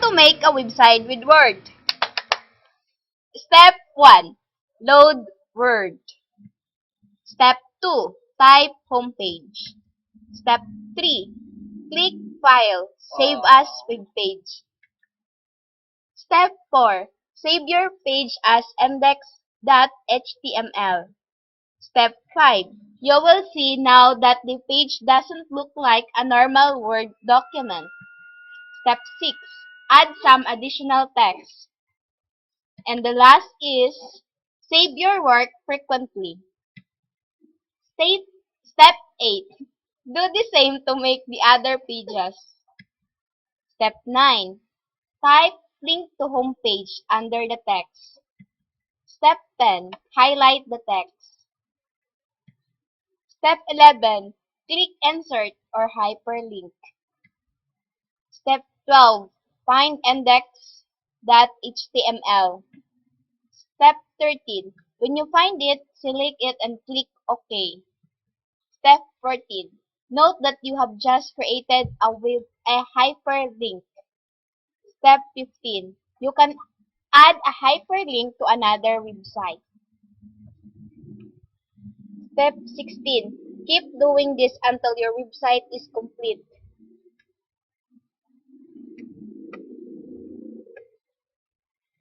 to make a website with Word. Step 1. Load Word. Step 2. Type homepage. Step 3. Click File. Save as web page. Step 4. Save your page as index.html. Step 5. You will see now that the page doesn't look like a normal Word document. Step 6. Add some additional text. And the last is, save your work frequently. Step 8. Do the same to make the other pages. Step 9. Type link to homepage under the text. Step 10. Highlight the text. Step 11. Click insert or hyperlink. Step 12. Find index.html. Step 13. When you find it, select it and click OK. Step 14. Note that you have just created a hyperlink. Step 15. You can add a hyperlink to another website. Step 16. Keep doing this until your website is complete.